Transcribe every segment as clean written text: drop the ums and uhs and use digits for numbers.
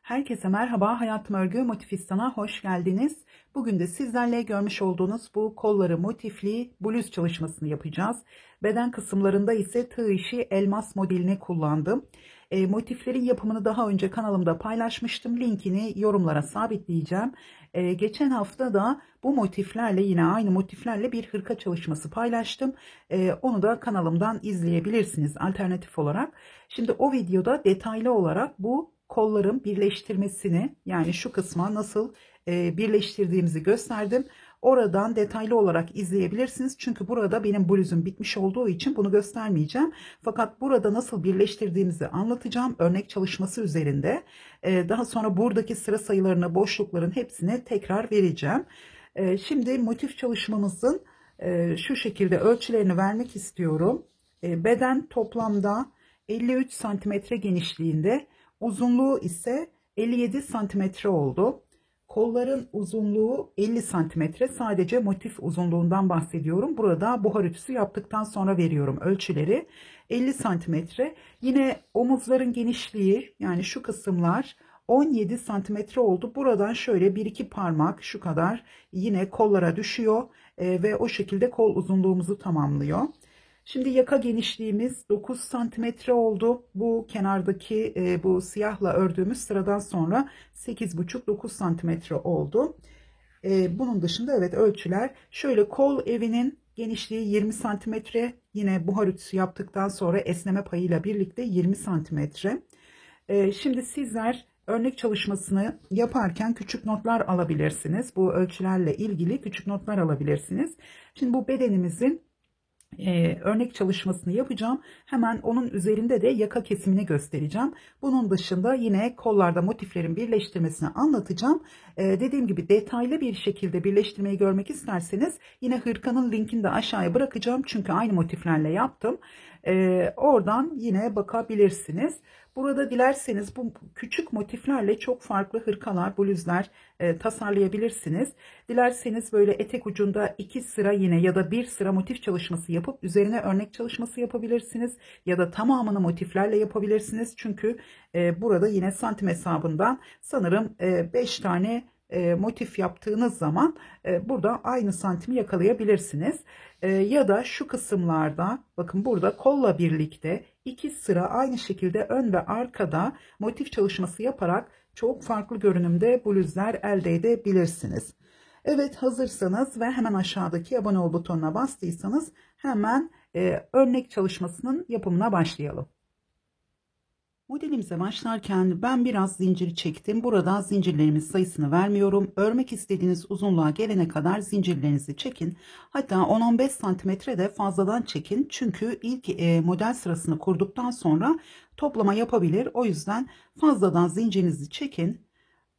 Herkese merhaba, Hayatım Örgü Motifistan'a hoş geldiniz. Bugün de sizlerle görmüş olduğunuz bu kolları motifli bluz çalışmasını yapacağız. Beden kısımlarında ise tığ işi elmas modelini kullandım. Motiflerin yapımını daha önce kanalımda paylaşmıştım. Linkini yorumlara sabitleyeceğim. Geçen hafta da bu motiflerle yine aynı motiflerle bir hırka çalışması paylaştım. Onu da kanalımdan izleyebilirsiniz alternatif olarak. Şimdi o videoda detaylı olarak bu kolların birleştirmesini, yani şu kısma nasıl birleştirdiğimizi gösterdim. Oradan detaylı olarak izleyebilirsiniz. Çünkü burada benim bluzum bitmiş olduğu için bunu göstermeyeceğim. Fakat burada nasıl birleştirdiğimizi anlatacağım örnek çalışması üzerinde. Daha sonra buradaki sıra sayılarını, boşlukların hepsine tekrar vereceğim. Şimdi motif çalışmamızın şu şekilde ölçülerini vermek istiyorum. Beden toplamda 53 santimetre genişliğinde, uzunluğu ise 57 santimetre oldu. Kolların uzunluğu 50 santimetre. Sadece motif uzunluğundan bahsediyorum. Burada buhar ütüsü yaptıktan sonra veriyorum ölçüleri. 50 santimetre. Yine omuzların genişliği, yani şu kısımlar 17 santimetre oldu. Buradan şöyle bir iki parmak şu kadar yine kollara düşüyor ve o şekilde kol uzunluğumuzu tamamlıyor. Şimdi yaka genişliğimiz 9 santimetre oldu. Bu kenardaki bu siyahla ördüğümüz sıradan sonra 8,5-9 santimetre oldu. Bunun dışında evet ölçüler şöyle: kol evinin genişliği 20 santimetre. Yine buhar ütüsü yaptıktan sonra esneme payıyla birlikte 20 santimetre. Şimdi sizler örnek çalışmasını yaparken küçük notlar alabilirsiniz. Bu ölçülerle ilgili küçük notlar alabilirsiniz. Şimdi bu bedenimizin örnek çalışmasını yapacağım. Hemen onun üzerinde de yaka kesimini göstereceğim. Bunun dışında yine kollarda motiflerin birleştirmesini anlatacağım. Dediğim gibi detaylı bir şekilde birleştirmeyi görmek isterseniz yine hırkanın linkini de aşağıya bırakacağım. Çünkü aynı motiflerle yaptım. Oradan yine bakabilirsiniz. Burada dilerseniz bu küçük motiflerle çok farklı hırkalar, bluzlar tasarlayabilirsiniz. Dilerseniz böyle etek ucunda 2 sıra yine ya da 1 sıra motif çalışması yapıp üzerine örnek çalışması yapabilirsiniz. Ya da tamamını motiflerle yapabilirsiniz. Çünkü burada yine santim hesabından sanırım 5 tane motif yaptığınız zaman burada aynı santimi yakalayabilirsiniz. Ya da şu kısımlarda bakın, burada kolla birlikte 2 sıra aynı şekilde ön ve arkada motif çalışması yaparak çok farklı görünümde bluzlar elde edebilirsiniz. Evet, hazırsanız ve hemen aşağıdaki abone ol butonuna bastıysanız hemen örnek çalışmasının yapımına başlayalım. Modelimize başlarken ben biraz zinciri çektim. Burada zincirlerimiz sayısını vermiyorum. Örmek istediğiniz uzunluğa gelene kadar zincirlerinizi çekin. Hatta 10-15 santimetre de fazladan çekin. Çünkü ilk model sırasını kurduktan sonra toplama yapabilir. O yüzden fazladan zincirinizi çekin.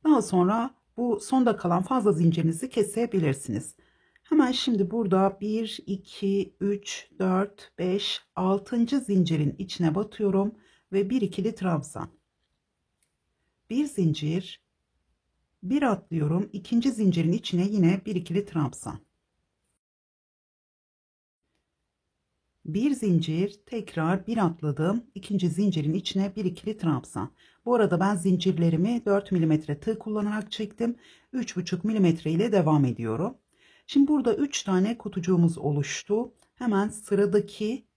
Daha sonra bu sonda kalan fazla zincirinizi kesebilirsiniz. Hemen şimdi burada 1, 2, 3, 4, 5, 6. zincirin içine batıyorum ve bir ikili trabzan. Bir zincir, bir atlıyorum. İkinci zincirin içine yine bir ikili trabzan. Bir zincir, tekrar bir atladım. İkinci zincirin içine bir ikili trabzan. Bu arada ben zincirlerimi 4 milimetre tığ kullanarak çektim. 3,5 milimetre ile devam ediyorum. Şimdi burada 3 tane kutucuğumuz oluştu. Hemen sıradaki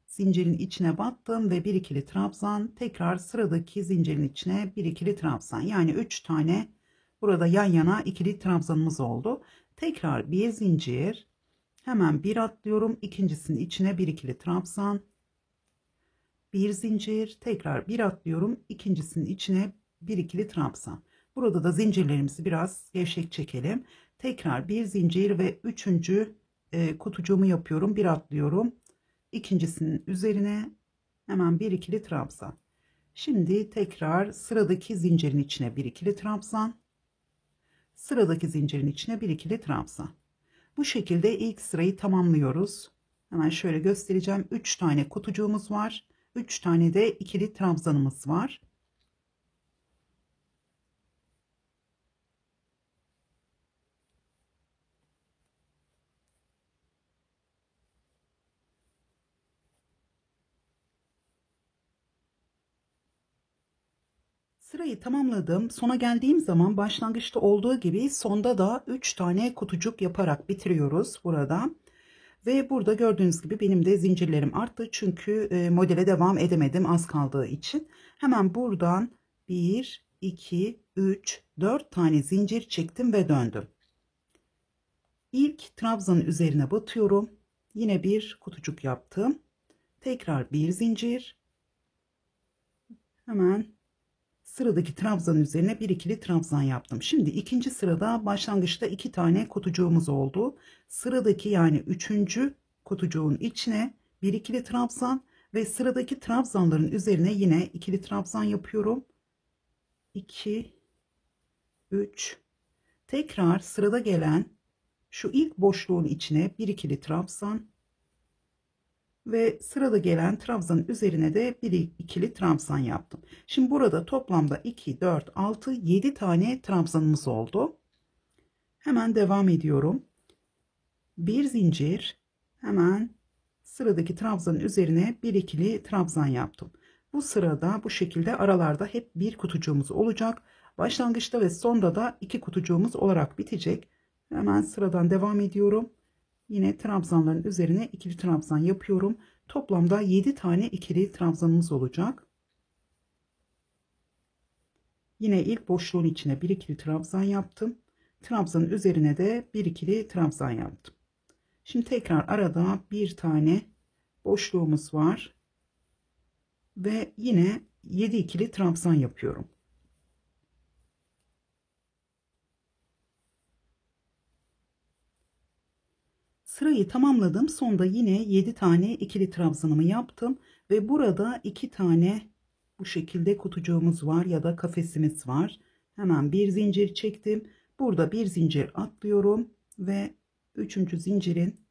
zincirin içine battım ve bir ikili trabzan. Tekrar sıradaki zincirin içine bir ikili trabzan. Yani 3 tane burada yan yana ikili trabzanımız oldu. Tekrar bir zincir. Hemen bir atlıyorum. İkincisinin içine bir ikili trabzan. Bir zincir. Tekrar bir atlıyorum. İkincisinin içine bir ikili trabzan. Burada da zincirlerimizi biraz gevşek çekelim. Tekrar bir zincir ve üçüncü kutucuğumu yapıyorum. Bir atlıyorum. İkincisinin üzerine hemen bir ikili trabzan. Şimdi tekrar sıradaki zincirin içine bir ikili trabzan. Sıradaki zincirin içine bir ikili trabzan. Bu şekilde ilk sırayı tamamlıyoruz. Hemen şöyle göstereceğim. 3 tane kutucuğumuz var. 3 tane de ikili trabzanımız var. Sırayı tamamladım. Sona geldiğim zaman başlangıçta olduğu gibi sonda da 3 tane kutucuk yaparak bitiriyoruz burada. Ve burada gördüğünüz gibi benim de zincirlerim arttı. Çünkü modele devam edemedim az kaldığı için. Hemen buradan 1, 2, 3, 4 tane zincir çektim ve döndüm. İlk trabzanın üzerine batıyorum. Yine bir kutucuk yaptım. Tekrar bir zincir. Hemen sıradaki trabzanın üzerine bir ikili trabzan yaptım. Şimdi ikinci sırada başlangıçta 2 tane kutucuğumuz oldu. Sıradaki yani üçüncü kutucuğun içine bir ikili trabzan ve sıradaki trabzanların üzerine yine ikili trabzan yapıyorum. 2, 3. Tekrar sırada gelen şu ilk boşluğun içine bir ikili trabzan ve sırada gelen trabzanın üzerine de bir ikili trabzan yaptım. Şimdi burada toplamda 2, 4, 6, 7 tane trabzanımız oldu. Hemen devam ediyorum. Bir zincir, hemen sıradaki trabzanın üzerine bir ikili trabzan yaptım. Bu sırada bu şekilde aralarda hep bir kutucuğumuz olacak. Başlangıçta ve sonda da 2 kutucuğumuz olarak bitecek. Hemen sıradan devam ediyorum. Yine trabzanların üzerine ikili trabzan yapıyorum. Toplamda 7 tane ikili trabzanımız olacak. Yine ilk boşluğun içine bir ikili trabzan yaptım. Trabzanın üzerine de bir ikili trabzan yaptım. Şimdi tekrar arada bir tane boşluğumuz var. Ve yine 7 ikili trabzan yapıyorum. Sırayı tamamladım. Sonda yine 7 tane ikili trabzanımı yaptım ve burada 2 tane bu şekilde kutucuğumuz var ya da kafesimiz var. Hemen bir zincir çektim. Burada bir zincir atlıyorum ve 3. zincirin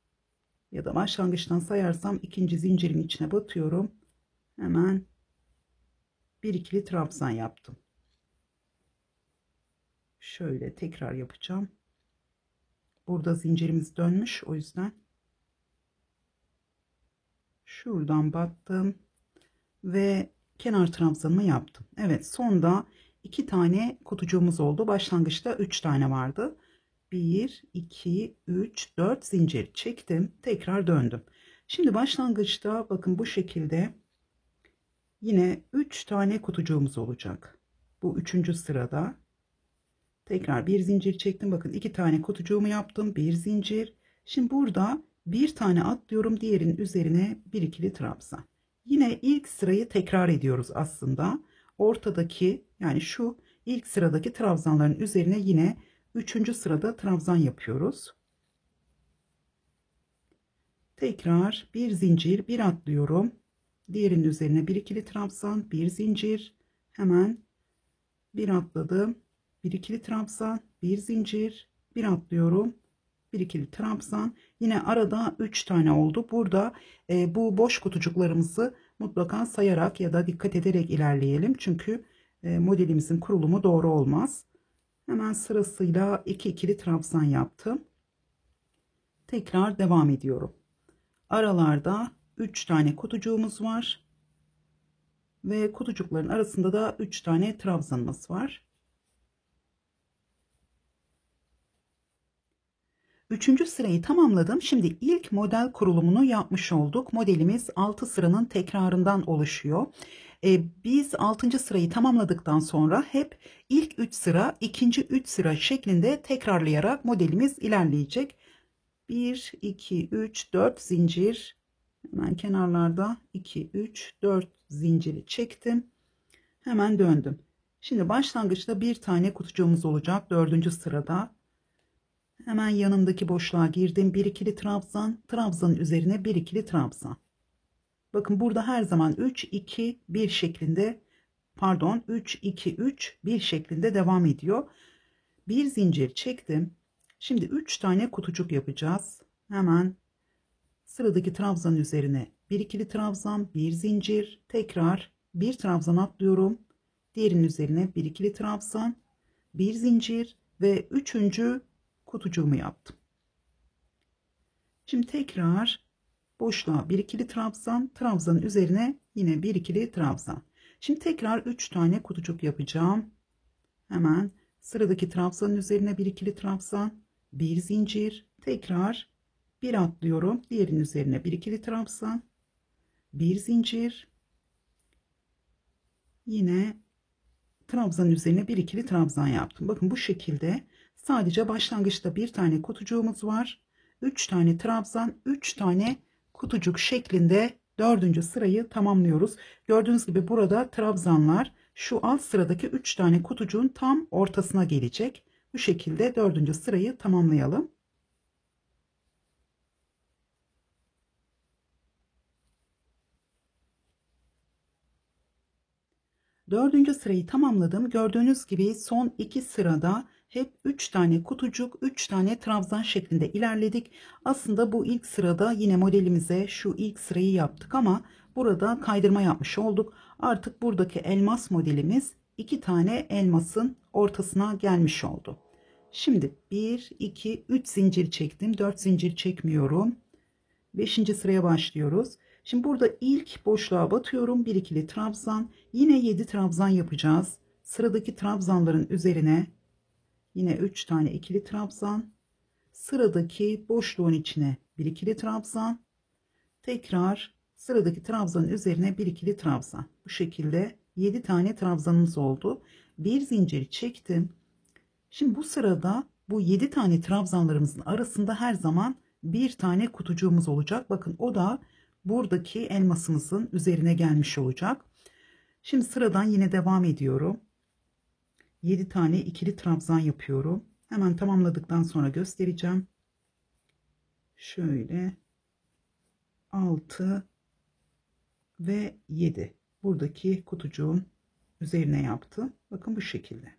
ya da başlangıçtan sayarsam 2. zincirin içine batıyorum. Hemen bir ikili trabzan yaptım. Şöyle tekrar yapacağım. Burada zincirimiz dönmüş, o yüzden şuradan battım ve kenar trabzanımı yaptım. Evet, sonda 2 tane kutucuğumuz oldu. Başlangıçta 3 tane vardı. 1, 2, 3, 4 zincir çektim. Tekrar döndüm. Şimdi başlangıçta bakın bu şekilde yine 3 tane kutucuğumuz olacak. Bu 3. sırada. Tekrar bir zincir çektim. Bakın 2 tane kutucuğumu yaptım. Bir zincir. Şimdi burada bir tane atlıyorum. Diğerinin üzerine bir ikili trabzan. Yine ilk sırayı tekrar ediyoruz aslında. Ortadaki yani şu ilk sıradaki trabzanların üzerine yine 3. sırada trabzan yapıyoruz. Tekrar bir zincir, bir atlıyorum. Diğerinin üzerine bir ikili trabzan, bir zincir. Hemen bir atladım. Bir ikili trabzan, bir zincir, bir atlıyorum, bir ikili trabzan. Yine arada 3 tane oldu. Burada bu boş kutucuklarımızı mutlaka sayarak ya da dikkat ederek ilerleyelim. Çünkü modelimizin kurulumu doğru olmaz. Hemen sırasıyla 2 ikili trabzan yaptım. Tekrar devam ediyorum. Aralarda 3 tane kutucuğumuz var. Ve kutucukların arasında da 3 tane trabzanımız var. 3. sırayı tamamladım. Şimdi ilk model kurulumunu yapmış olduk. Modelimiz 6 sıranın tekrarından oluşuyor. Biz 6. sırayı tamamladıktan sonra hep ilk 3 sıra, ikinci 3 sıra şeklinde tekrarlayarak modelimiz ilerleyecek. 1, 2, 3, 4 zincir. Hemen kenarlarda 2, 3, 4 zinciri çektim. Hemen döndüm. Şimdi başlangıçta bir tane kutucuğumuz olacak 4. sırada. Hemen yanındaki boşluğa girdim. Bir ikili trabzan. Trabzanın üzerine bir ikili trabzan. Bakın burada her zaman 3, 2, 1 şeklinde pardon 3, 2, 3, 1 şeklinde devam ediyor. Bir zincir çektim. Şimdi 3 tane kutucuk yapacağız. Hemen sıradaki trabzanın üzerine bir ikili trabzan, bir zincir, tekrar bir trabzan atlıyorum. Diğerinin üzerine bir ikili trabzan, bir zincir ve 3. kutucuğumu yaptım. Şimdi tekrar boşluğa bir ikili trabzan, trabzanın üzerine yine bir ikili trabzan. Şimdi tekrar 3 tane kutucuk yapacağım. Hemen sıradaki trabzanın üzerine bir ikili trabzan, bir zincir, tekrar bir atlıyorum. Diğerinin üzerine bir ikili trabzan, bir zincir, yine trabzanın üzerine bir ikili trabzan yaptım. Bakın bu şekilde sadece başlangıçta bir tane kutucuğumuz var. 3 tane trabzan, 3 tane kutucuk şeklinde 4. sırayı tamamlıyoruz. Gördüğünüz gibi burada trabzanlar şu alt sıradaki 3 tane kutucuğun tam ortasına gelecek. Bu şekilde 4. sırayı tamamlayalım. Dördüncü sırayı tamamladım. Gördüğünüz gibi son 2 sırada hep 3 tane kutucuk, 3 tane trabzan şeklinde ilerledik. Aslında bu ilk sırada yine modelimize şu ilk sırayı yaptık ama burada kaydırma yapmış olduk. Artık buradaki elmas modelimiz 2 tane elmasın ortasına gelmiş oldu. Şimdi 1, 2, 3 zincir çektim. 4 zincir çekmiyorum. 5. sıraya başlıyoruz. Şimdi burada ilk boşluğa batıyorum. Bir ikili trabzan. Yine 7 trabzan yapacağız. Sıradaki trabzanların üzerine yine 3 tane ikili trabzan. Sıradaki boşluğun içine bir ikili trabzan. Tekrar sıradaki trabzanın üzerine bir ikili trabzan. Bu şekilde 7 tane trabzanımız oldu. Bir zincir çektim. Şimdi bu sırada bu 7 tane trabzanlarımızın arasında her zaman bir tane kutucuğumuz olacak. Bakın o da buradaki elmasımızın üzerine gelmiş olacak. Şimdi sıradan yine devam ediyorum. 7 tane ikili trabzan yapıyorum. Hemen tamamladıktan sonra göstereceğim. Şöyle 6 ve 7 buradaki kutucuğun üzerine yaptım. Bakın bu şekilde.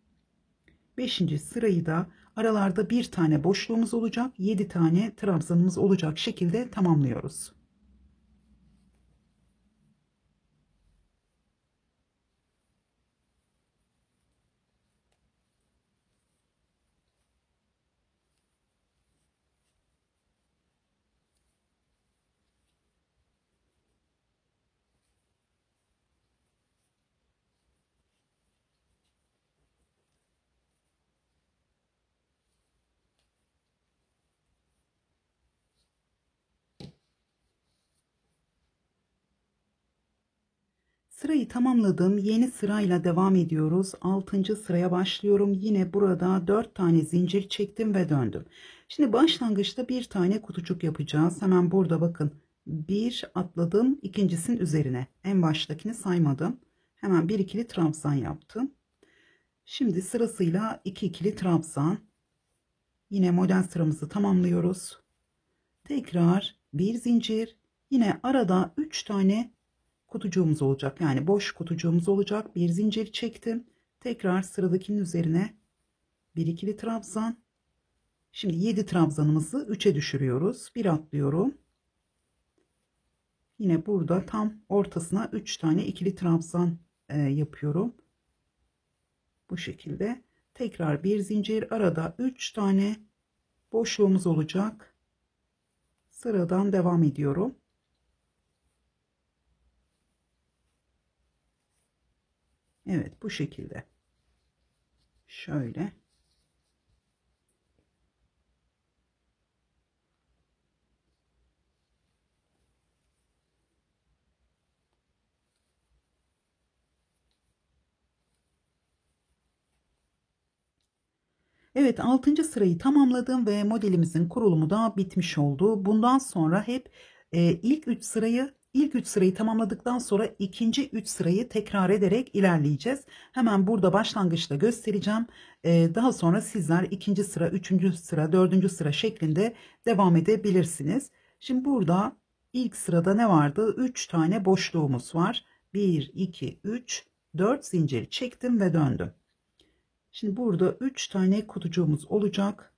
5. sırayı da aralarda bir tane boşluğumuz olacak, 7 tane trabzanımız olacak şekilde tamamlıyoruz. Sırayı tamamladım. Yeni sırayla devam ediyoruz. 6. sıraya başlıyorum. Yine burada 4 tane zincir çektim ve döndüm. Şimdi başlangıçta bir tane kutucuk yapacağız. Hemen burada bakın. Bir atladım, ikincisinin üzerine. En baştakini saymadım. Hemen bir ikili trabzan yaptım. Şimdi sırasıyla 2 ikili trabzan. Yine model sıramızı tamamlıyoruz. Tekrar bir zincir. Yine arada 3 tane kutucuğumuz olacak. Yani boş kutucuğumuz olacak. Bir zincir çektim. Tekrar sıradakinin üzerine bir ikili trabzan. Şimdi 7 trabzanımızı 3'e düşürüyoruz. Bir atlıyorum. Yine burada tam ortasına 3 tane ikili trabzan yapıyorum. Bu şekilde tekrar bir zincir, arada 3 tane boşluğumuz olacak. Sıradan devam ediyorum. Evet, bu şekilde. Şöyle. Evet, 6. sırayı tamamladım ve modelimizin kurulumu da bitmiş oldu. Bundan sonra hep ilk 3 sırayı tamamladıktan sonra ikinci 3 sırayı tekrar ederek ilerleyeceğiz. Hemen burada başlangıçta göstereceğim. Daha sonra sizler ikinci sıra, 3. sıra, 4. sıra şeklinde devam edebilirsiniz. Şimdi burada ilk sırada ne vardı? 3 tane boşluğumuz var. 1, 2, 3, 4 zincir çektim ve döndüm. Şimdi burada 3 tane kutucuğumuz olacak.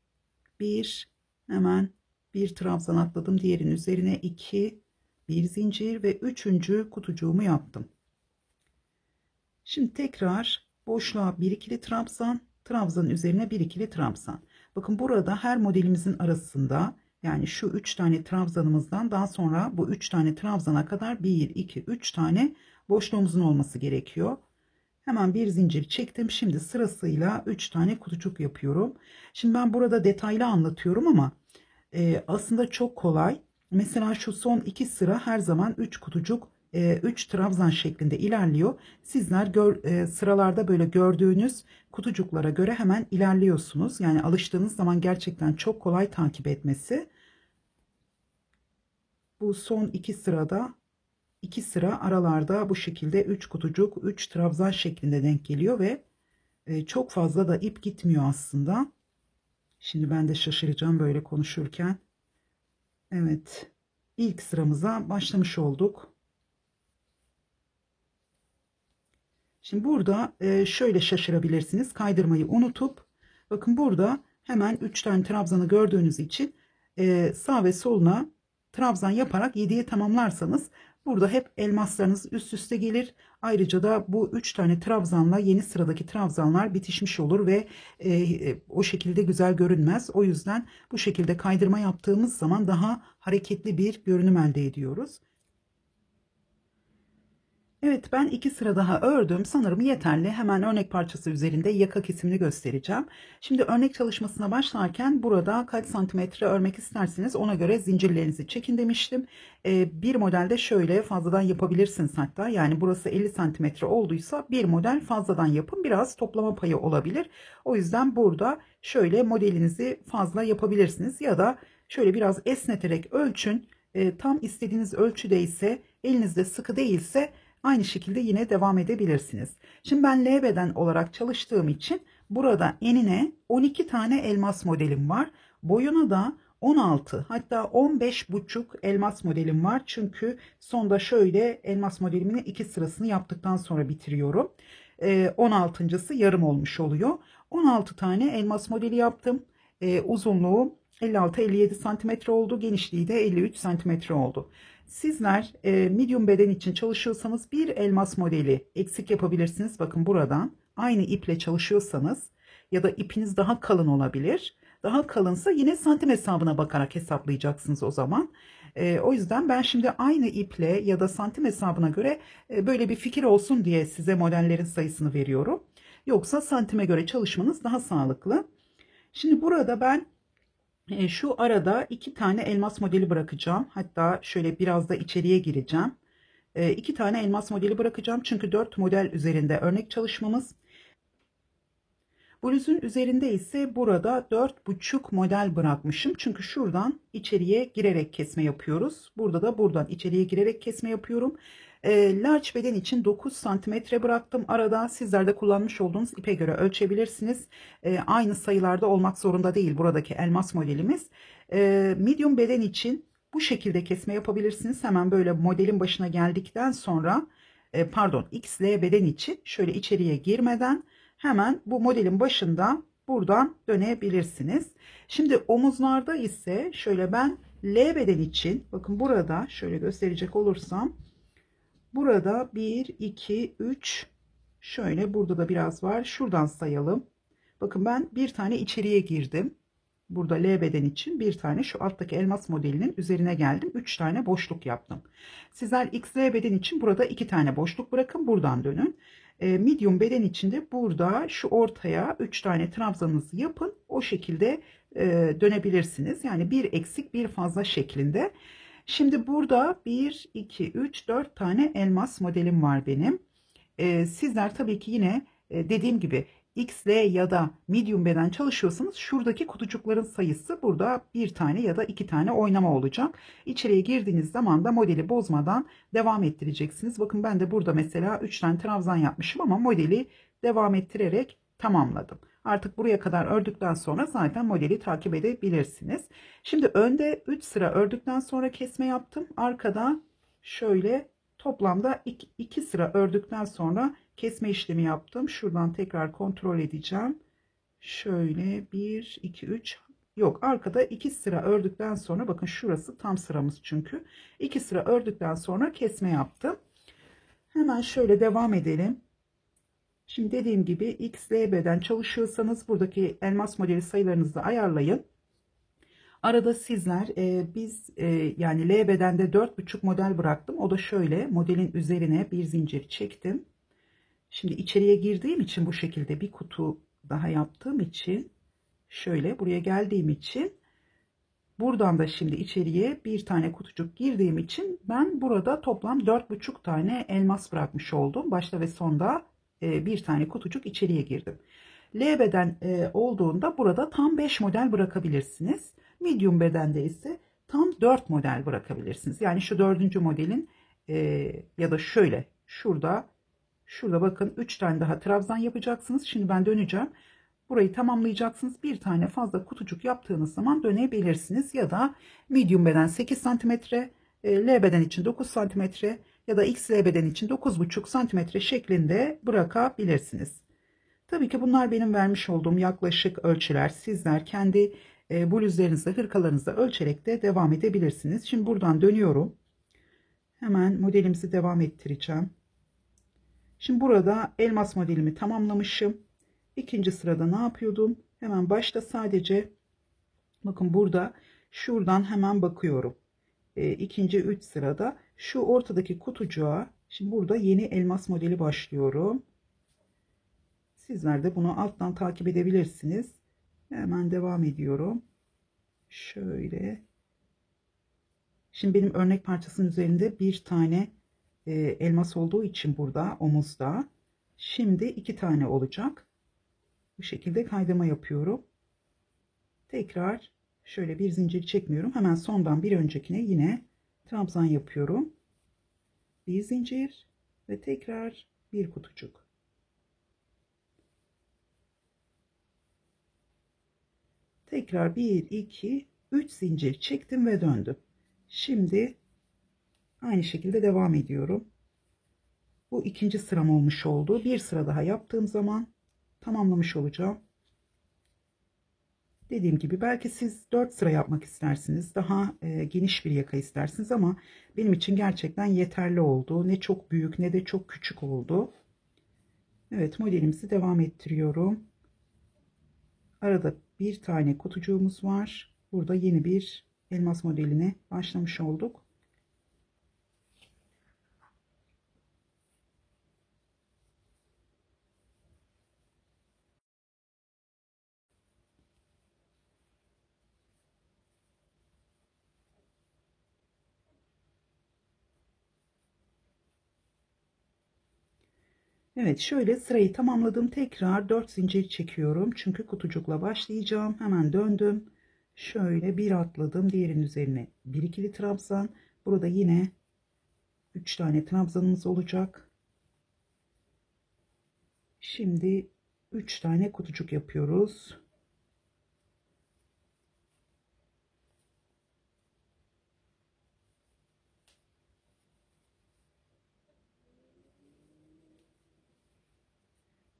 Bir, hemen bir trabzan atladım. Diğerinin üzerine 2, bir zincir ve 3. kutucuğumu yaptım. Şimdi tekrar boşluğa bir ikili trabzan, trabzanın üzerine bir ikili trabzan. Bakın burada her modelimizin arasında, yani şu 3 tane trabzanımızdan daha sonra bu 3 tane trabzana kadar 1, 2, 3 tane boşluğumuzun olması gerekiyor. Hemen bir zincir çektim. Şimdi sırasıyla 3 tane kutucuk yapıyorum. Şimdi ben burada detaylı anlatıyorum ama aslında çok kolay. Mesela şu son 2 sıra her zaman 3 kutucuk 3 trabzan şeklinde ilerliyor. Sizler sıralarda böyle gördüğünüz kutucuklara göre hemen ilerliyorsunuz. Yani alıştığınız zaman gerçekten çok kolay takip etmesi. Bu son 2 sırada 2 sıra aralarda bu şekilde 3 kutucuk 3 trabzan şeklinde denk geliyor ve çok fazla da ip gitmiyor aslında. Şimdi ben de şaşıracağım böyle konuşurken. Evet, ilk sıramıza başlamış olduk. Şimdi burada şöyle şaşırabilirsiniz. Kaydırmayı unutup bakın burada hemen 3 tane trabzanı gördüğünüz için sağ ve soluna trabzan yaparak 7'ye tamamlarsanız burada hep elmaslarınız üst üste gelir. Ayrıca da bu 3 tane trabzanla yeni sıradaki trabzanlar bitişmiş olur ve o şekilde güzel görünmez. O yüzden bu şekilde kaydırma yaptığımız zaman daha hareketli bir görünüm elde ediyoruz. Evet, ben 2 sıra daha ördüm. Sanırım yeterli. Hemen örnek parçası üzerinde yaka kesimini göstereceğim. Şimdi örnek çalışmasına başlarken burada kaç santimetre örmek isterseniz ona göre zincirlerinizi çekin demiştim. Bir modelde şöyle fazladan yapabilirsiniz hatta. Yani burası 50 santimetre olduysa bir model fazladan yapın. Biraz toplama payı olabilir. O yüzden burada şöyle modelinizi fazla yapabilirsiniz. Ya da şöyle biraz esneterek ölçün. Tam istediğiniz ölçüde ise elinizde sıkı değilse aynı şekilde yine devam edebilirsiniz. Şimdi ben L beden olarak çalıştığım için burada enine 12 tane elmas modelim var. Boyuna da 16 hatta 15,5 elmas modelim var. Çünkü sonda şöyle elmas modelimin 2 sırasını yaptıktan sonra bitiriyorum. 16.sı yarım olmuş oluyor. 16 tane elmas modeli yaptım. Uzunluğu 56-57 santimetre oldu. Genişliği de 53 santimetre oldu. Sizler medium beden için çalışıyorsanız bir elmas modeli eksik yapabilirsiniz. Bakın buradan aynı iple çalışıyorsanız ya da ipiniz daha kalın olabilir. Daha kalınsa yine santim hesabına bakarak hesaplayacaksınız o zaman. O yüzden ben şimdi aynı iple ya da santim hesabına göre böyle bir fikir olsun diye size modellerin sayısını veriyorum. Yoksa santime göre çalışmanız daha sağlıklı. Şimdi burada ben şu arada 2 tane elmas modeli bırakacağım. Hatta şöyle biraz da içeriye gireceğim. 2 tane elmas modeli bırakacağım. Çünkü 4 model üzerinde örnek çalışmamız. Bluzun üzerinde ise burada 4,5 model bırakmışım. Çünkü şuradan içeriye girerek kesme yapıyoruz. Burada da buradan içeriye girerek kesme yapıyorum. Large beden için 9 santimetre bıraktım. Arada sizler de kullanmış olduğunuz ipe göre ölçebilirsiniz. Aynı sayılarda olmak zorunda değil buradaki elmas modelimiz. Medium beden için bu şekilde kesme yapabilirsiniz. Hemen böyle modelin başına geldikten sonra XL beden için şöyle içeriye girmeden hemen bu modelin başında buradan dönebilirsiniz. Şimdi omuzlarda ise şöyle ben L beden için bakın burada şöyle gösterecek olursam burada 1, 2, 3 şöyle burada da biraz var. Şuradan sayalım. Bakın ben bir tane içeriye girdim. Burada L beden için bir tane şu alttaki elmas modelinin üzerine geldim. 3 tane boşluk yaptım. Sizler XL beden için burada 2 tane boşluk bırakın. Buradan dönün. Medium beden için de burada şu ortaya 3 tane trabzanınızı yapın. O şekilde dönebilirsiniz. Yani bir eksik bir fazla şeklinde. Şimdi burada 1, 2, 3, 4 tane elmas modelim var benim. Sizler tabii ki yine dediğim gibi XL ya da medium beden çalışıyorsanız şuradaki kutucukların sayısı burada bir tane ya da 2 tane oynama olacak. İçeriye girdiğiniz zaman da modeli bozmadan devam ettireceksiniz. Bakın ben de burada mesela 3 tane trabzan yapmışım ama modeli devam ettirerek tamamladım. Artık buraya kadar ördükten sonra zaten modeli takip edebilirsiniz. Şimdi önde 3 sıra ördükten sonra kesme yaptım. Arkada şöyle toplamda 2 sıra ördükten sonra kesme işlemi yaptım. Şuradan tekrar kontrol edeceğim. Şöyle 1, 2, 3 yok arkada 2 sıra ördükten sonra bakın şurası tam sıramız çünkü. 2 sıra ördükten sonra kesme yaptım. Hemen şöyle devam edelim. Şimdi dediğim gibi XL beden çalışıyorsanız buradaki elmas modeli sayılarınızı ayarlayın. Arada sizler yani L bedende 4,5 model bıraktım. O da şöyle, modelin üzerine bir zincir çektim. Şimdi içeriye girdiğim için bu şekilde bir kutu daha yaptığım için şöyle buraya geldiğim için buradan da şimdi içeriye bir tane kutucuk girdiğim için ben burada toplam 4,5 tane elmas bırakmış oldum. Başta ve sonda bir tane kutucuk içeriye girdim. L beden olduğunda burada tam 5 model bırakabilirsiniz. Medium bedende ise tam 4 model bırakabilirsiniz. Yani şu 4. modelin ya da şöyle şurada bakın 3 tane daha trabzan yapacaksınız. Şimdi ben döneceğim. Burayı tamamlayacaksınız. Bir tane fazla kutucuk yaptığınız zaman dönebilirsiniz. Ya da medium beden 8 cm, L beden için 9 cm ya da XL beden için 9,5 cm şeklinde bırakabilirsiniz. Tabii ki bunlar benim vermiş olduğum yaklaşık ölçüler. Sizler kendi bluzlarınızda, hırkalarınızda ölçerek de devam edebilirsiniz. Şimdi buradan dönüyorum. Hemen modelimizi devam ettireceğim. Şimdi burada elmas modelimi tamamlamışım. İkinci sırada ne yapıyordum? Hemen başta sadece bakın burada şuradan hemen bakıyorum. İkinci 3 sırada şu ortadaki kutucuğa şimdi burada yeni elmas modeli başlıyorum. Sizler de bunu alttan takip edebilirsiniz. Hemen devam ediyorum. Şöyle. Şimdi benim örnek parçasının üzerinde bir tane elmas olduğu için burada omuzda. Şimdi 2 tane olacak. Bu şekilde kaydırma yapıyorum. Tekrar şöyle bir zincir çekmiyorum. Hemen sondan bir öncekine yine trabzan yapıyorum. Bir zincir ve tekrar bir kutucuk. Tekrar 1, 2, 3 zincir çektim ve döndüm. Şimdi aynı şekilde devam ediyorum. Bu ikinci sıram olmuş oldu. Bir sıra daha yaptığım zaman tamamlamış olacağım. Dediğim gibi belki siz 4 sıra yapmak istersiniz. Daha geniş bir yaka istersiniz ama benim için gerçekten yeterli oldu. Ne çok büyük ne de çok küçük oldu. Evet, modelimizi devam ettiriyorum. Arada bir tane kutucuğumuz var. Burada yeni bir elmas modeline başlamış olduk. Evet, şöyle sırayı tamamladım. Tekrar 4 zincir çekiyorum. Çünkü kutucukla başlayacağım. Hemen döndüm. Şöyle bir atladım. Diğerinin üzerine bir ikili trabzan. Burada yine 3 tane trabzanımız olacak. Şimdi 3 tane kutucuk yapıyoruz.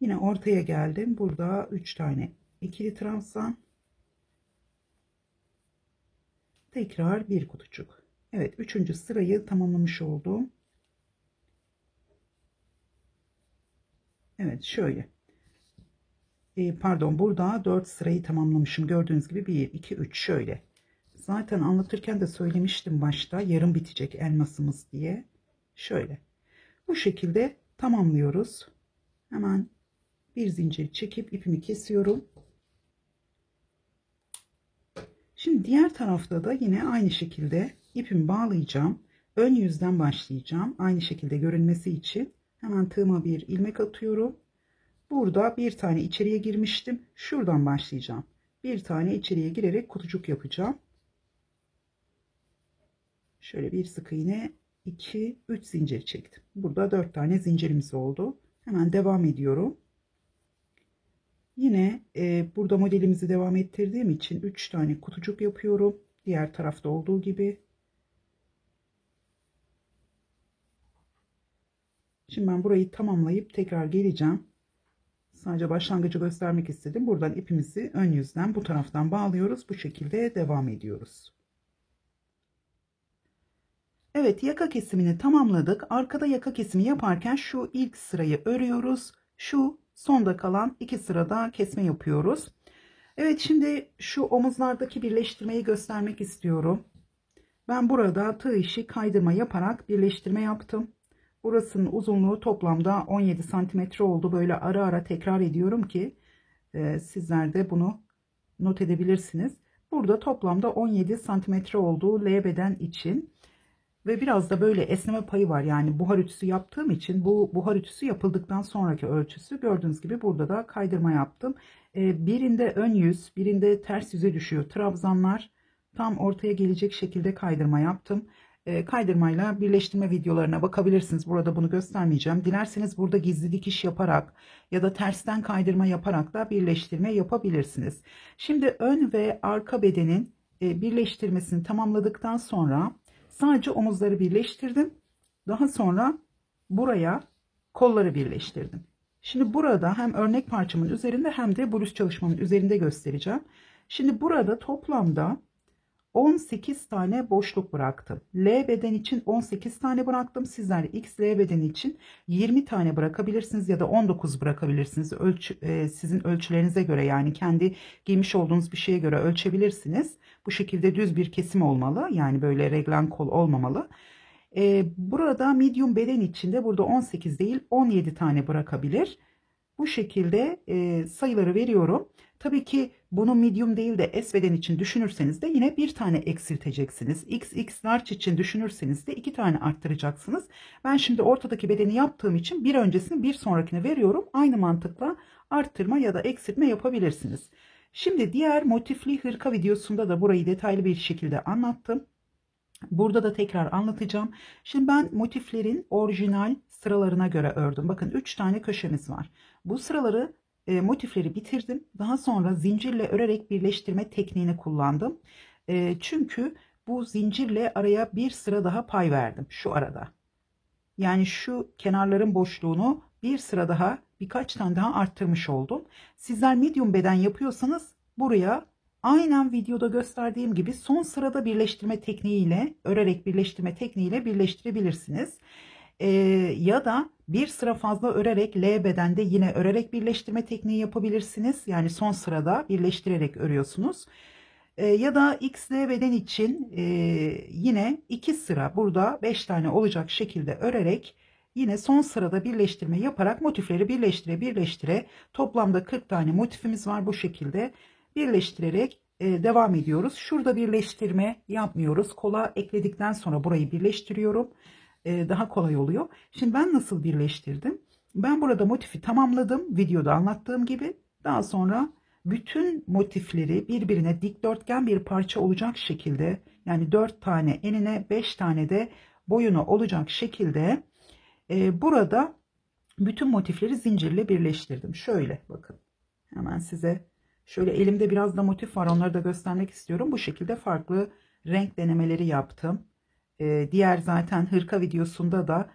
Yine ortaya geldim. Burada 3 tane ikili trabzan. Tekrar bir kutucuk. Evet, 3. sırayı tamamlamış oldum. Evet, şöyle. Pardon, burada 4 sırayı tamamlamışım. Gördüğünüz gibi 1, 2, 3 şöyle. Zaten anlatırken de söylemiştim başta yarım bitecek elmasımız diye. Şöyle. Bu şekilde tamamlıyoruz. Hemen bir zincir çekip ipimi kesiyorum. Şimdi diğer tarafta da yine aynı şekilde ipimi bağlayacağım. Ön yüzden başlayacağım. Aynı şekilde görünmesi için hemen tığıma bir ilmek atıyorum. Burada bir tane içeriye girmiştim. Şuradan başlayacağım. Bir tane içeriye girerek kutucuk yapacağım. Şöyle bir sık iğne, 2, 3 zincir çektim. Burada 4 tane zincirimiz oldu. Hemen devam ediyorum. Yine burada modelimizi devam ettirdiğim için 3 tane kutucuk yapıyorum. Diğer tarafta olduğu gibi. Şimdi ben burayı tamamlayıp tekrar geleceğim. Sadece başlangıcı göstermek istedim. Buradan ipimizi ön yüzden bu taraftan bağlıyoruz. Bu şekilde devam ediyoruz. Evet, yaka kesimini tamamladık. Arkada yaka kesimi yaparken şu ilk sırayı örüyoruz. Şu sonda kalan 2 sırada kesme yapıyoruz. Evet, şimdi şu omuzlardaki birleştirmeyi göstermek istiyorum. Ben burada tığ işi kaydırma yaparak birleştirme yaptım. Burasının uzunluğu toplamda 17 santimetre oldu. Böyle ara ara tekrar ediyorum ki sizler de bunu not edebilirsiniz. Burada toplamda 17 santimetre olduğu L beden için ve biraz da böyle esneme payı var. Yani buhar ütüsü yaptığım için bu buhar ütüsü yapıldıktan sonraki ölçüsü, gördüğünüz gibi burada da kaydırma yaptım. Birinde ön yüz, birinde ters yüze düşüyor trabzanlar. Tam ortaya gelecek şekilde kaydırma yaptım. Kaydırmayla birleştirme videolarına bakabilirsiniz. Burada bunu göstermeyeceğim. Dilerseniz burada gizli dikiş yaparak ya da tersten kaydırma yaparak da birleştirme yapabilirsiniz. Şimdi ön ve arka bedenin birleştirmesini tamamladıktan sonra sadece omuzları birleştirdim. Daha sonra buraya kolları birleştirdim. Şimdi burada hem örnek parçamın üzerinde hem de bluz çalışmamın üzerinde göstereceğim. Şimdi burada toplamda 18 tane boşluk bıraktım. L beden için 18 tane bıraktım. Sizler XL beden için 20 tane bırakabilirsiniz ya da 19 bırakabilirsiniz. Sizin ölçülerinize göre, yani kendi giymiş olduğunuz bir şeye göre ölçebilirsiniz. Bu şekilde düz bir kesim olmalı. Yani böyle reglen kol olmamalı. Burada medium beden içinde burada 18 değil 17 tane bırakabilir. Bu şekilde sayıları veriyorum. Tabii ki bunu medium değil de S beden için düşünürseniz de yine bir tane eksilteceksiniz. XX large için düşünürseniz de 2 tane arttıracaksınız. Ben şimdi ortadaki bedeni yaptığım için bir öncesini bir sonrakine veriyorum. Aynı mantıkla arttırma ya da eksiltme yapabilirsiniz. Şimdi diğer motifli hırka videosunda da burayı detaylı bir şekilde anlattım. Burada da tekrar anlatacağım. Şimdi ben motiflerin orijinal sıralarına göre ördüm. Bakın 3 tane köşemiz var. Bu sıraları motifleri bitirdim. Daha sonra zincirle örerek birleştirme tekniğini kullandım. Çünkü bu zincirle araya bir sıra daha pay verdim şu arada. Yani şu kenarların boşluğunu bir sıra daha, birkaç tane daha arttırmış oldum. Sizler medium beden yapıyorsanız buraya aynen videoda gösterdiğim gibi son sırada birleştirme tekniğiyle, örerek birleştirme tekniğiyle birleştirebilirsiniz. Ya da bir sıra fazla örerek L bedende yine örerek birleştirme tekniği yapabilirsiniz. Yani son sırada birleştirerek örüyorsunuz. Ya da XL beden için yine 2 sıra, burada 5 tane olacak şekilde örerek yine son sırada birleştirme yaparak motifleri birleştire toplamda 40 tane motifimiz var. Bu şekilde birleştirerek devam ediyoruz. Şurada birleştirme yapmıyoruz. Kola ekledikten sonra burayı birleştiriyorum. Daha kolay oluyor. Şimdi ben nasıl birleştirdim? Ben burada motifi tamamladım. Videoda anlattığım gibi. Daha sonra bütün motifleri birbirine dikdörtgen bir parça olacak şekilde, yani 4 tane enine 5 tane de boyuna olacak şekilde burada bütün motifleri zincirle birleştirdim. Şöyle bakın. Hemen size şöyle, elimde biraz da motif var, onları da göstermek istiyorum. Bu şekilde farklı renk denemeleri yaptım. Diğer zaten hırka videosunda da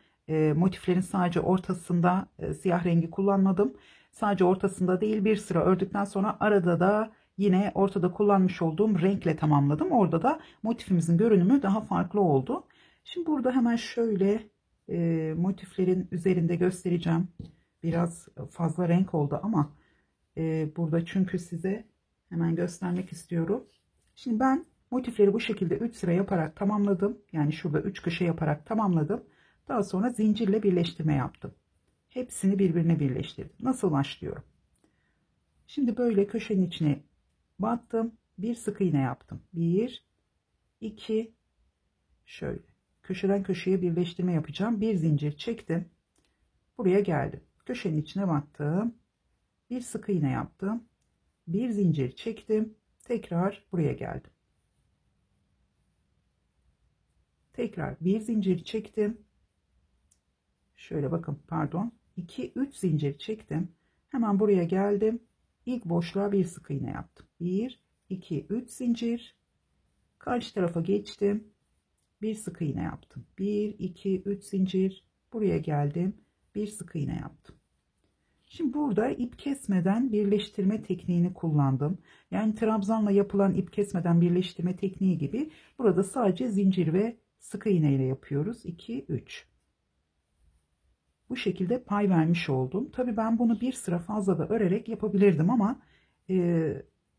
motiflerin sadece ortasında siyah rengi kullanmadım. Sadece ortasında değil, bir sıra ördükten sonra arada da yine ortada kullanmış olduğum renkle tamamladım. Orada da motifimizin görünümü daha farklı oldu. Şimdi burada hemen şöyle motiflerin üzerinde göstereceğim. Biraz fazla renk oldu ama burada çünkü size hemen göstermek istiyorum. Şimdi ben motifleri bu şekilde 3 sıra yaparak tamamladım. Yani şurada 3 köşe yaparak tamamladım. Daha sonra zincirle birleştirme yaptım. Hepsini birbirine birleştirdim. Nasıl başlıyorum? Şimdi böyle köşenin içine battım. Bir sık iğne yaptım. 1, 2, şöyle. Köşeden köşeye birleştirme yapacağım. Bir zincir çektim. Buraya geldim. Köşenin içine battım. Bir sık iğne yaptım. Bir zincir çektim. Tekrar buraya geldim. Tekrar bir zincir çektim. Şöyle bakın, pardon. 2, 3 zincir çektim. Hemen buraya geldim. İlk boşluğa bir sık iğne yaptım. 1, 2, 3 zincir. Karşı tarafa geçtim. Bir sık iğne yaptım. 1, 2, 3 zincir. Buraya geldim. Bir sık iğne yaptım. Şimdi burada ip kesmeden birleştirme tekniğini kullandım. Yani trabzanla yapılan ip kesmeden birleştirme tekniği gibi burada sadece zincir ve sık iğne ile yapıyoruz. 2, 3. Bu şekilde pay vermiş oldum. Tabii ben bunu bir sıra fazla da örerek yapabilirdim ama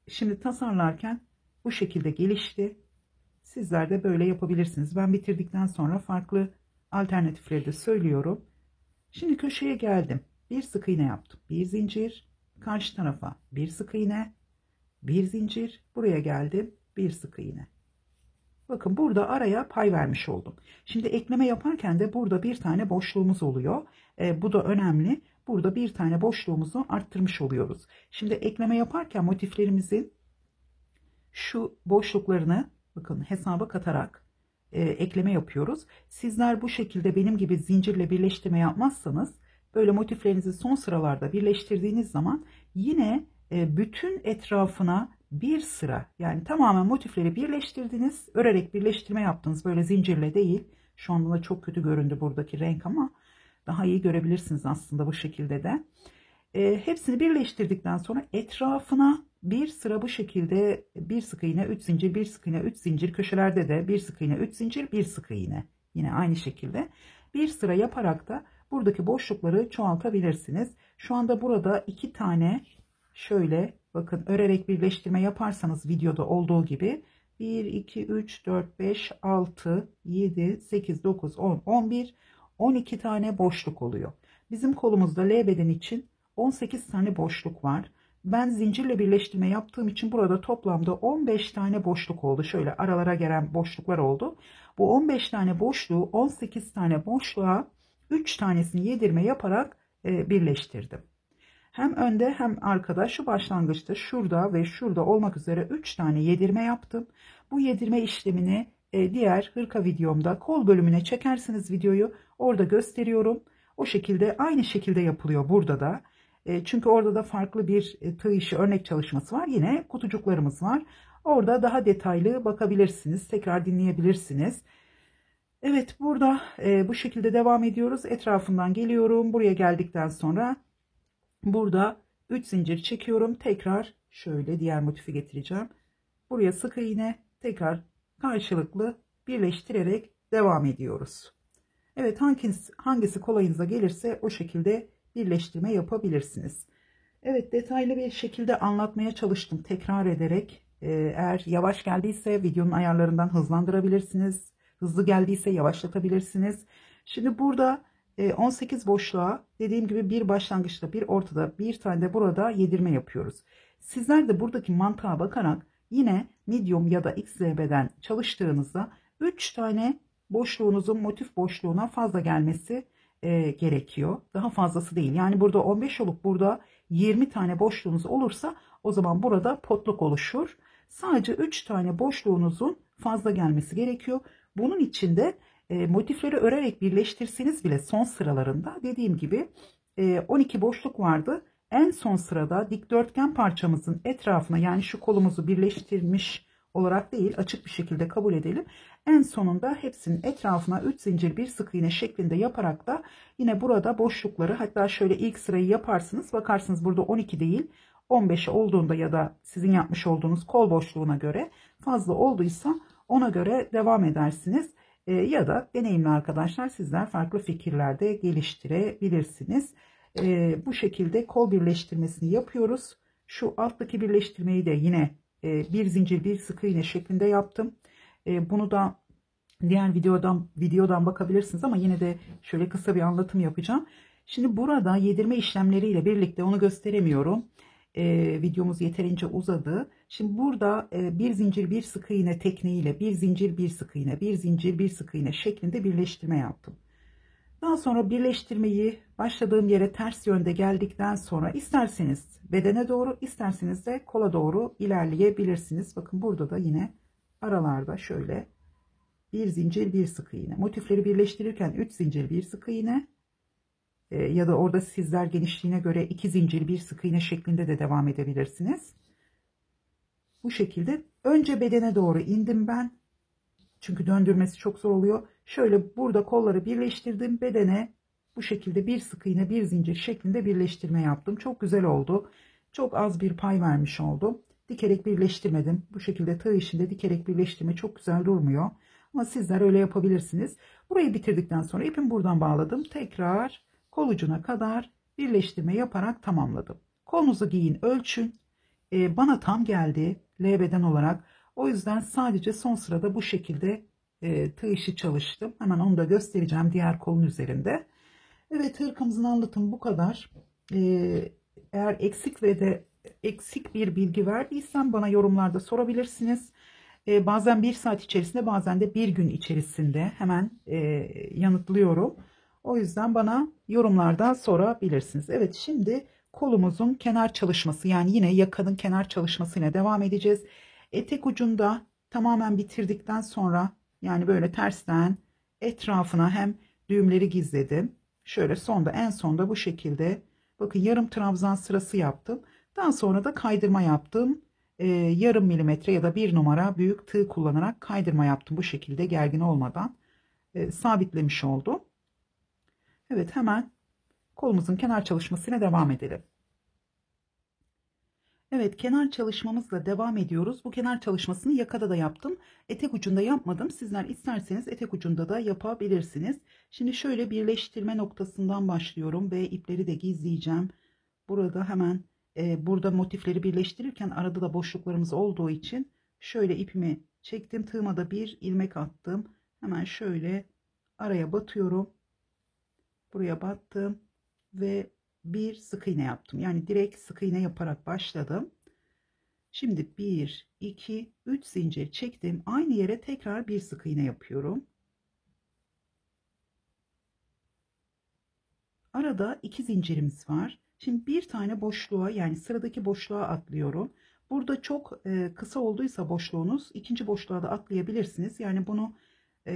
Şimdi tasarlarken bu şekilde gelişti. Sizler de böyle yapabilirsiniz. Ben bitirdikten sonra farklı alternatifleri de söylüyorum. Şimdi köşeye geldim. Bir sık iğne yaptım. Bir zincir. Karşı tarafa bir sık iğne. Bir zincir. Buraya geldim. Bir sık iğne. Bakın burada araya pay vermiş oldum. Şimdi ekleme yaparken de burada bir tane boşluğumuz oluyor. Bu da önemli. Burada bir tane boşluğumuzu arttırmış oluyoruz. Şimdi ekleme yaparken motiflerimizin şu boşluklarını bakın hesaba katarak ekleme yapıyoruz. Sizler bu şekilde benim gibi zincirle birleştirme yapmazsanız böyle motiflerinizi son sıralarda birleştirdiğiniz zaman yine bütün etrafına bir sıra, yani tamamen motifleri birleştirdiniz, örerek birleştirme yaptınız, böyle zincirle değil. Şu anda da çok kötü göründü buradaki renk ama daha iyi görebilirsiniz aslında bu şekilde de. Hepsini birleştirdikten sonra etrafına bir sıra bu şekilde bir sık iğne, 3 zincir, bir sık iğne, 3 zincir, köşelerde de bir sık iğne, 3 zincir, bir sık iğne. Yine aynı şekilde bir sıra yaparak da buradaki boşlukları çoğaltabilirsiniz. Şu anda burada 2 tane şöyle bakın örerek birleştirme yaparsanız videoda olduğu gibi 1, 2, 3, 4, 5, 6, 7, 8, 9, 10, 11, 12 tane boşluk oluyor. Bizim kolumuzda L beden için 18 tane boşluk var. Ben zincirle birleştirme yaptığım için burada toplamda 15 tane boşluk oldu. Şöyle aralara gelen boşluklar oldu. Bu 15 tane boşluğu 18 tane boşluğa 3 tanesini yedirme yaparak birleştirdim. Hem önde hem arkada şu başlangıçta şurada ve şurada olmak üzere 3 tane yedirme yaptım. Bu yedirme işlemini diğer hırka videomda kol bölümüne çekersiniz videoyu. Orada gösteriyorum. O şekilde aynı şekilde yapılıyor burada da. Çünkü orada da farklı bir tığ işi örnek çalışması var. Yine kutucuklarımız var. Orada daha detaylı bakabilirsiniz. Tekrar dinleyebilirsiniz. Evet, burada bu şekilde devam ediyoruz. Etrafından geliyorum. Buraya geldikten sonra burada 3 zincir çekiyorum. Tekrar şöyle diğer motifi getireceğim. Buraya sık iğne, tekrar karşılıklı birleştirerek devam ediyoruz. Evet, hangisi kolayınıza gelirse o şekilde birleştirme yapabilirsiniz. Evet, detaylı bir şekilde anlatmaya çalıştım tekrar ederek. Eğer yavaş geldiyse videonun ayarlarından hızlandırabilirsiniz. Hızlı geldiyse yavaşlatabilirsiniz. Şimdi burada 18 boşluğa dediğim gibi bir başlangıçta, bir ortada, bir tane de burada yedirme yapıyoruz. Sizler de buradaki mantığa bakarak yine medium ya da XLB'den çalıştığınızda 3 tane boşluğunuzun motif boşluğuna fazla gelmesi gerekiyor. Daha fazlası değil. Yani burada 15 olup burada 20 tane boşluğunuz olursa o zaman burada potluk oluşur. Sadece 3 tane boşluğunuzun fazla gelmesi gerekiyor. Bunun için de motifleri örerek birleştirseniz bile son sıralarında dediğim gibi 12 boşluk vardı. En son sırada dikdörtgen parçamızın etrafına, yani şu kolumuzu birleştirmiş olarak değil, açık bir şekilde kabul edelim. En sonunda hepsinin etrafına 3 zincir bir sık iğne şeklinde yaparak da yine burada boşlukları, hatta şöyle ilk sırayı yaparsınız, bakarsınız burada 12 değil 15 olduğunda ya da sizin yapmış olduğunuz kol boşluğuna göre fazla olduysa ona göre devam edersiniz. Ya da deneyimli arkadaşlar, sizler farklı fikirlerde geliştirebilirsiniz. Bu şekilde kol birleştirmesini yapıyoruz. Şu alttaki birleştirmeyi de yine bir zincir bir sık iğne şeklinde yaptım. Bunu da diğer videodan bakabilirsiniz ama yine de şöyle kısa bir anlatım yapacağım. Şimdi burada yedirme işlemleriyle birlikte onu gösteremiyorum. Videomuz yeterince uzadı. Şimdi burada bir zincir bir sık iğne tekniğiyle bir zincir bir sık iğne, bir zincir bir sık iğne şeklinde birleştirme yaptım. Daha sonra birleştirmeyi başladığım yere ters yönde geldikten sonra isterseniz bedene doğru, isterseniz de kola doğru ilerleyebilirsiniz. Bakın burada da yine aralarda şöyle bir zincir bir sık iğne. Motifleri birleştirirken 3 zincir bir sık iğne ya da orada sizler genişliğine göre 2 zincir bir sık iğne şeklinde de devam edebilirsiniz. Bu şekilde önce bedene doğru indim ben. Çünkü döndürmesi çok zor oluyor. Şöyle burada kolları birleştirdim. Bedene bu şekilde bir sık iğne bir zincir şeklinde birleştirme yaptım. Çok güzel oldu. Çok az bir pay vermiş oldum. Dikerek birleştirmedim. Bu şekilde tığ işinde dikerek birleştirme çok güzel durmuyor. Ama sizler öyle yapabilirsiniz. Burayı bitirdikten sonra ipimi buradan bağladım. Tekrar kol ucuna kadar birleştirme yaparak tamamladım. Kolunuzu giyin, ölçün. Bana tam geldi L beden olarak. O yüzden sadece son sırada bu şekilde tığ işi çalıştım. Hemen onu da göstereceğim diğer kolun üzerinde. Evet, hırkamızın anlatımı bu kadar. Eğer eksik bir bilgi verdiysem bana yorumlarda sorabilirsiniz. Bazen bir saat içerisinde, bazen de bir gün içerisinde hemen yanıtlıyorum. O yüzden bana yorumlarda sorabilirsiniz. Evet, şimdi kolumuzun kenar çalışması, yani yine yakanın kenar çalışmasıyla devam edeceğiz. Etek ucunda tamamen bitirdikten sonra, yani böyle tersten etrafına hem düğümleri gizledim. Şöyle en sonda bu şekilde bakın yarım trabzan sırası yaptım. Daha sonra da kaydırma yaptım. Yarım milimetre ya da 1 numara büyük tığ kullanarak kaydırma yaptım. Bu şekilde gergin olmadan sabitlemiş oldum. Evet, hemen kolumuzun kenar çalışmasına devam edelim. Evet, kenar çalışmamızla devam ediyoruz. Bu kenar çalışmasını yakada da yaptım. Etek ucunda yapmadım. Sizler isterseniz etek ucunda da yapabilirsiniz. Şimdi şöyle birleştirme noktasından başlıyorum ve ipleri de gizleyeceğim. Burada hemen burada motifleri birleştirirken arada da boşluklarımız olduğu için şöyle ipimi çektim. Tığıma da bir ilmek attım. Hemen şöyle araya batıyorum. Buraya battım ve bir sık iğne yaptım. Yani direkt sık iğne yaparak başladım. Şimdi 1, 2, 3 zincir çektim. Aynı yere tekrar bir sık iğne yapıyorum. Arada 2 zincirimiz var. Şimdi bir tane boşluğa, yani sıradaki boşluğa atlıyorum. Burada çok kısa olduysa boşluğunuz, ikinci boşluğa da atlayabilirsiniz. Yani bunu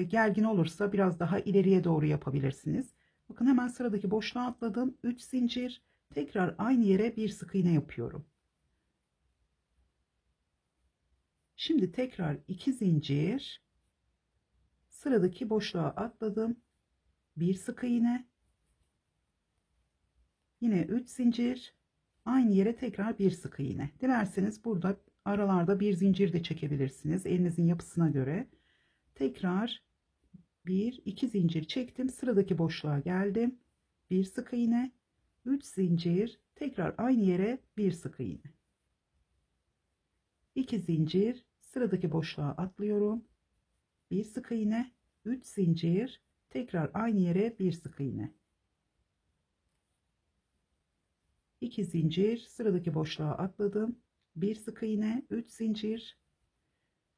gergin olursa biraz daha ileriye doğru yapabilirsiniz. Bakın hemen sıradaki boşluğa atladım. 3 zincir, tekrar aynı yere bir sık iğne yapıyorum. Şimdi tekrar 2 zincir, sıradaki boşluğa atladım. Bir sık iğne, yine 3 zincir, aynı yere tekrar bir sık iğne. Dilerseniz burada aralarda bir zincir de çekebilirsiniz elinizin yapısına göre. Tekrar 1 2 zincir çektim, sıradaki boşluğa geldim, bir sık iğne, 3 zincir, tekrar aynı yere bir sık iğne, 2 zincir, sıradaki boşluğa atlıyorum, bir sık iğne, 3 zincir, tekrar aynı yere bir sık iğne, 2 zincir, sıradaki boşluğa atladım, bir sık iğne, 3 zincir,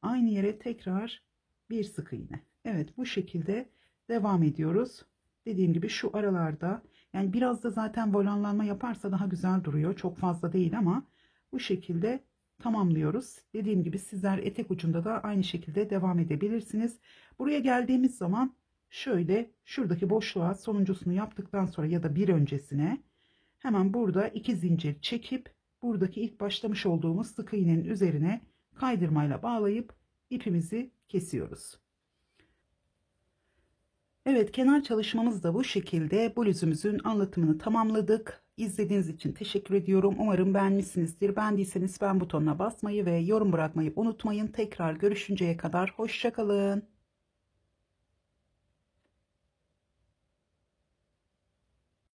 aynı yere tekrar bir sık iğne. Evet, bu şekilde devam ediyoruz. Dediğim gibi şu aralarda, yani biraz da zaten volanlanma yaparsa daha güzel duruyor. Çok fazla değil ama bu şekilde tamamlıyoruz. Dediğim gibi sizler etek ucunda da aynı şekilde devam edebilirsiniz. Buraya geldiğimiz zaman şöyle şuradaki boşluğa sonuncusunu yaptıktan sonra ya da bir öncesine hemen burada 2 zincir çekip buradaki ilk başlamış olduğumuz sık iğnenin üzerine kaydırmayla bağlayıp ipimizi kesiyoruz. Evet, kenar çalışmamız da bu şekilde. Bluzumuzun anlatımını tamamladık. İzlediğiniz için teşekkür ediyorum. Umarım beğenmişsinizdir. Beğendiyseniz beğen butonuna basmayı ve yorum bırakmayı unutmayın. Tekrar görüşünceye kadar hoşça kalın.